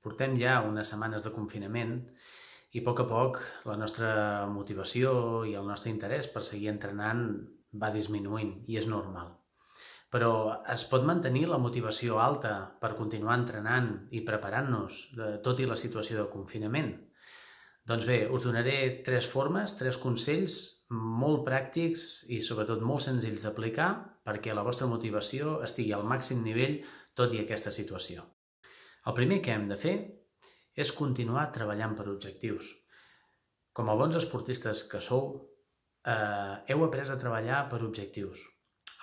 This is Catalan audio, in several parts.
Portem ja unes setmanes de confinament i a poc la nostra motivació i el nostre interès per seguir entrenant va disminuint i és normal. Però es pot mantenir la motivació alta per continuar entrenant i preparant-nos, tot i la situació de confinament? Doncs bé, us donaré 3 formes, 3 consells molt pràctics i sobretot molt senzills d'aplicar perquè la vostra motivació estigui al màxim nivell tot i aquesta situació. El primer que hem de fer és continuar treballant per objectius. Com a bons esportistes que sou, heu après a treballar per objectius.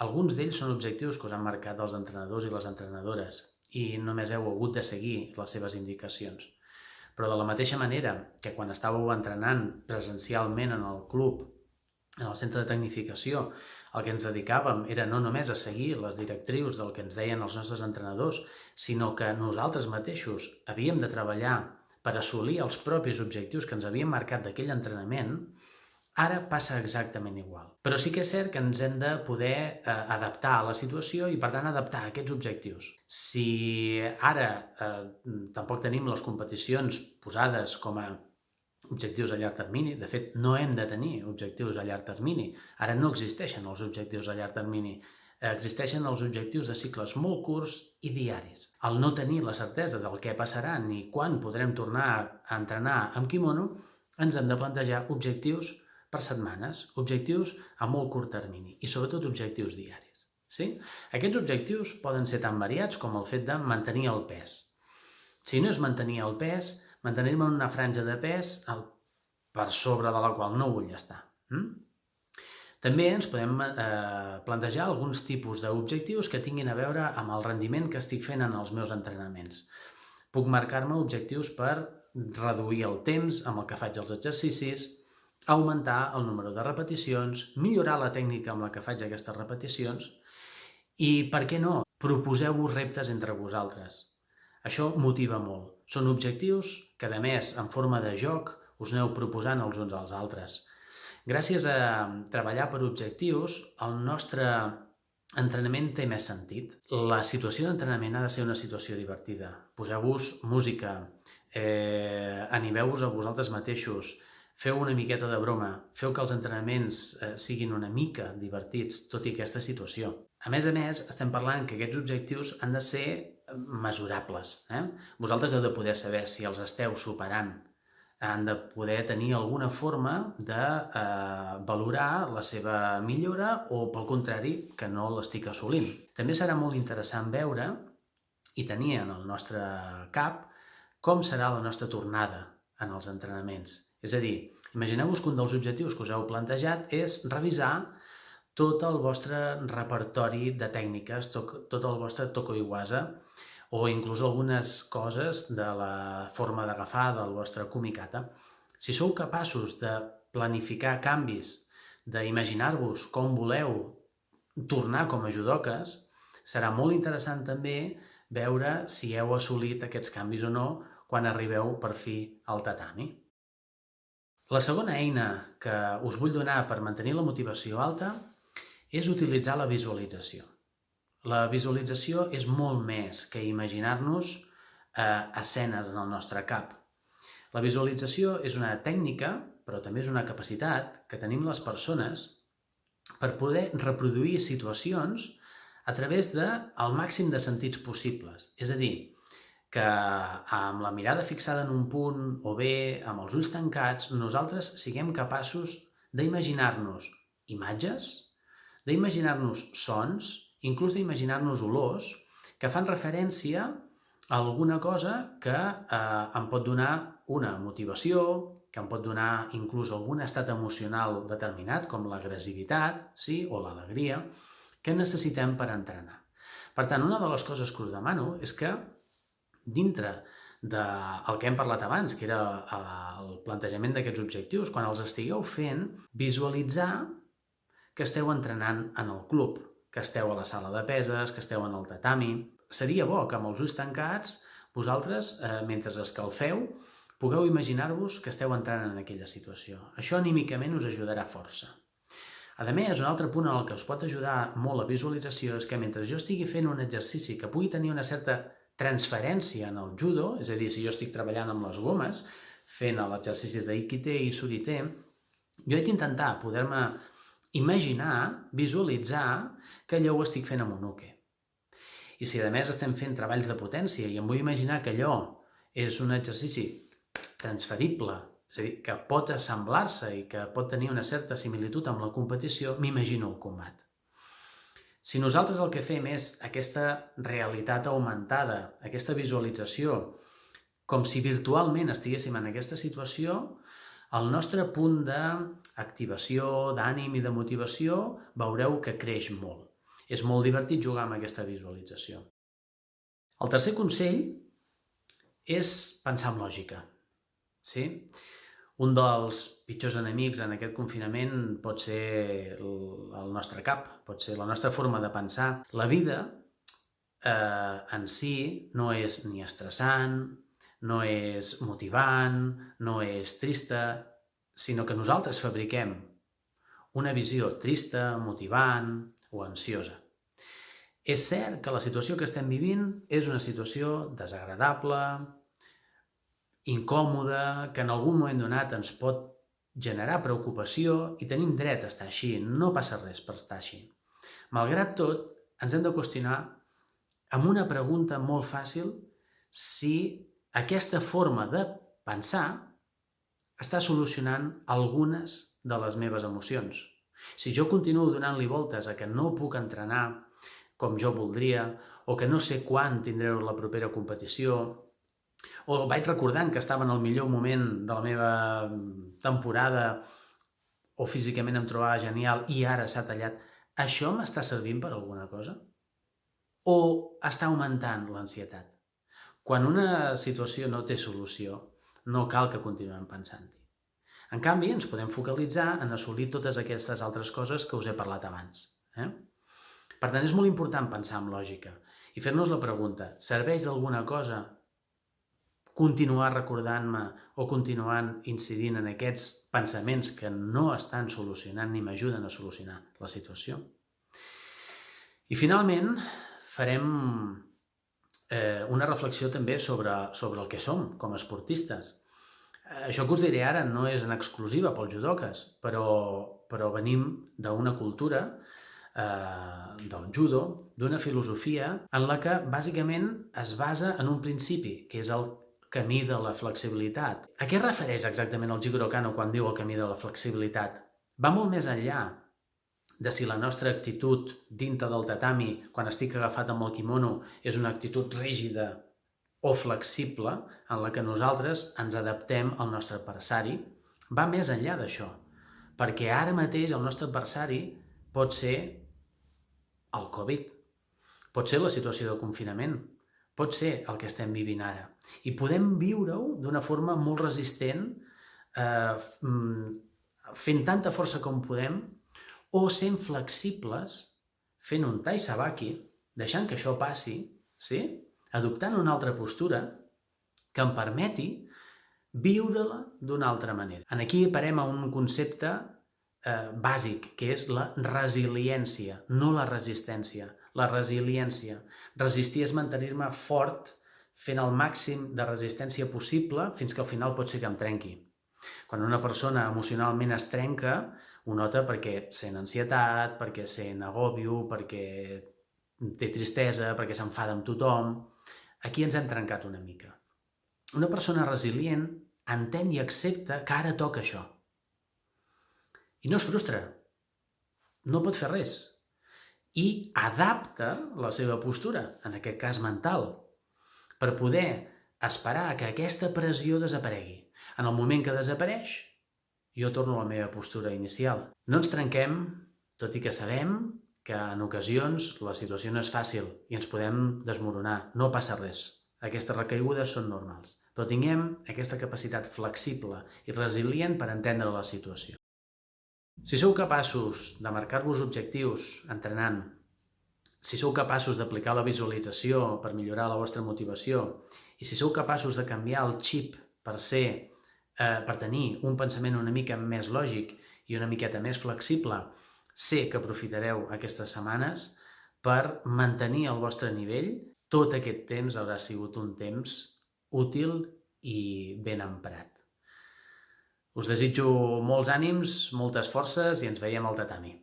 Alguns d'ells són objectius que us han marcat els entrenadors i les entrenadores i només heu hagut de seguir les seves indicacions. Però de la mateixa manera que quan estàveu entrenant presencialment en el club, en el centre de tecnificació, el que ens dedicàvem era no només a seguir les directrius del que ens deien els nostres entrenadors, sinó que nosaltres mateixos havíem de treballar per assolir els propis objectius que ens havíem marcat d'aquell entrenament. Ara passa exactament igual. Però sí que és cert que ens hem de poder adaptar a la situació i, per tant, adaptar aquests objectius. Si ara tampoc tenim les competicions posades com a objectius a llarg termini, de fet no hem de tenir objectius a llarg termini, ara no existeixen els objectius a llarg termini, existeixen els objectius de cicles molt curts i diaris. Al no tenir la certesa del què passarà ni quan podrem tornar a entrenar amb quimono, ens hem de plantejar objectius per setmanes, objectius a molt curt termini i sobretot objectius diaris. Sí? Aquests objectius poden ser tan variats com el fet de mantenir el pes. Si no és mantenir el pes, mantenir-me en una franja de pes per sobre de la qual no vull estar. També ens podem plantejar alguns tipus d'objectius que tinguin a veure amb el rendiment que estic fent en els meus entrenaments. Puc marcar-me objectius per reduir el temps amb el que faig els exercicis, augmentar el número de repeticions, millorar la tècnica amb la que faig aquestes repeticions i, per què no, proposeu-vos reptes entre vosaltres. Això motiva molt. Són objectius que, a més, en forma de joc, us aneu proposant els uns als altres. Gràcies a treballar per objectius, el nostre entrenament té més sentit. La situació d'entrenament ha de ser una situació divertida. Poseu-vos música, animeu-vos a vosaltres mateixos, feu una miqueta de broma, feu que els entrenaments siguin una mica divertits, tot i aquesta situació. A més, estem parlant que aquests objectius han de ser mesurables. Vosaltres heu de poder saber si els esteu superant. Han de poder tenir alguna forma de valorar la seva millora o, pel contrari, que no l'estic assolint. També serà molt interessant veure i tenir en el nostre cap com serà la nostra tornada en els entrenaments. És a dir, imagineu-vos que un dels objectius que us heu plantejat és revisar tot el vostre repertori de tècniques, tot el vostre toko iwasa, o inclús algunes coses de la forma d'agafar del vostre kumikata. Si sou capaços de planificar canvis, d'imaginar-vos com voleu tornar com a judoques, serà molt interessant també veure si heu assolit aquests canvis o no quan arribeu per fi al tatami. La segona eina que us vull donar per mantenir la motivació alta és utilitzar la visualització. La visualització és molt més que imaginar-nos escenes en el nostre cap. La visualització és una tècnica, però també és una capacitat que tenim les persones per poder reproduir situacions a través del màxim de sentits possibles. És a dir, que amb la mirada fixada en un punt o bé amb els ulls tancats, nosaltres siguem capaços d'imaginar-nos imatges, d'imaginar-nos sons, inclús d'imaginar-nos olors que fan referència a alguna cosa que em pot donar una motivació, que em pot donar inclús algun estat emocional determinat, com l'agressivitat, sí, o l'alegria, que necessitem per entrenar. Per tant, una de les coses que us demano és que, dintre del que hem parlat abans, que era el plantejament d'aquests objectius, quan els estigueu fent, visualitzar que esteu entrenant en el club, que esteu a la sala de peses, que esteu en el tatami. Seria bo que amb els ulls tancats vosaltres, mentre escalfeu, pugueu imaginar-vos que esteu entrant en aquella situació. Això anímicament us ajudarà força. A més, un altre punt en el que us pot ajudar molt la visualització és que mentre jo estigui fent un exercici que pugui tenir una certa transferència en el judo, és a dir, si jo estic treballant amb les gomes, fent l'exercici d'Aikite i Surite, jo he d'intentar poder-me imaginar, visualitzar que allò ho estic fent amb un uke. I si a més estem fent treballs de potència i em vull imaginar que allò és un exercici transferible, és a dir, que pot assemblar-se i que pot tenir una certa similitud amb la competició, m'imagino el combat. Si nosaltres el que fem és aquesta realitat augmentada, aquesta visualització, com si virtualment estiguéssim en aquesta situació, el nostre punt d'activació, d'ànim i de motivació veureu que creix molt. És molt divertit jugar amb aquesta visualització. El tercer consell és pensar amb lògica. Sí? Un dels pitjors enemics en aquest confinament pot ser el nostre cap, pot ser la nostra forma de pensar. La vida en si no és ni estressant, no és motivant, no és trista, sinó que nosaltres fabriquem una visió trista, motivant o ansiosa. És cert que la situació que estem vivint és una situació desagradable, incòmoda, que en algun moment donat ens pot generar preocupació i tenim dret a estar així, no passa res per estar així. Malgrat tot, ens hem de qüestionar amb una pregunta molt fàcil si aquesta forma de pensar està solucionant algunes de les meves emocions. Si jo continuo donant-li voltes a que no puc entrenar com jo voldria, o que no sé quan tindré la propera competició, o vaig recordant que estava en el millor moment de la meva temporada o físicament em trobava genial i ara s'ha tallat, això m'està servint per alguna cosa? O està augmentant l'ansietat? Quan una situació no té solució, no cal que continuem pensant-hi. En canvi, ens podem focalitzar en assolir totes aquestes altres coses que us he parlat abans. Per tant, és molt important pensar amb lògica i fer-nos la pregunta, serveix d'alguna cosa continuar recordant-me o continuant incidint en aquests pensaments que no estan solucionant ni m'ajuden a solucionar la situació? I finalment, farem una reflexió també sobre el que som com a esportistes. Això que us diré ara no és en exclusiva pels judoques, però venim d'una cultura del judo, d'una filosofia en la que bàsicament es basa en un principi, que és el camí de la flexibilitat. A què es refereix exactament el Jigoro Kano quan diu el camí de la flexibilitat? Va molt més enllà de si la nostra actitud dintre del tatami, quan estic agafat amb el kimono, és una actitud rígida o flexible, en la que nosaltres ens adaptem al nostre adversari, va més enllà d'això. Perquè ara mateix el nostre adversari pot ser el Covid, pot ser la situació de confinament, pot ser el que estem vivint ara. I podem viure-ho d'una forma molt resistent, fent tanta força com podem, o sent flexibles, fent un tai sabaki, deixant que això passi, sí? Adoptant una altra postura que em permeti viure-la d'una altra manera. Aquí parem a un concepte bàsic, que és la resiliència, no la resistència, la resiliència. Resistir és mantenir-me fort fent el màxim de resistència possible fins que al final pot ser que em trenqui. Quan una persona emocionalment es trenca, ho nota perquè sent ansietat, perquè sent agòbio, perquè té tristesa, perquè s'enfada amb tothom. Aquí ens hem trencat una mica. Una persona resilient entén i accepta que ara toca això. I no es frustra, no pot fer res. I adapta la seva postura, en aquest cas mental, per poder esperar que aquesta pressió desaparegui. En el moment que desapareix, jo torno a la meva postura inicial. No ens trenquem, tot i que sabem que en ocasions la situació no és fàcil i ens podem desmoronar. No passa res. Aquestes recaigudes són normals. Però tinguem aquesta capacitat flexible i resilient per entendre la situació. Si sou capaços de marcar-vos objectius entrenant, si sou capaços d'aplicar la visualització per millorar la vostra motivació i si sou capaços de canviar el xip per tenir un pensament una mica més lògic i una miqueta més flexible, sé que aprofitareu aquestes setmanes per mantenir el vostre nivell tot aquest temps haurà sigut un temps útil i ben emprat. Us desitjo molts ànims, moltes forces i ens veiem al tatami.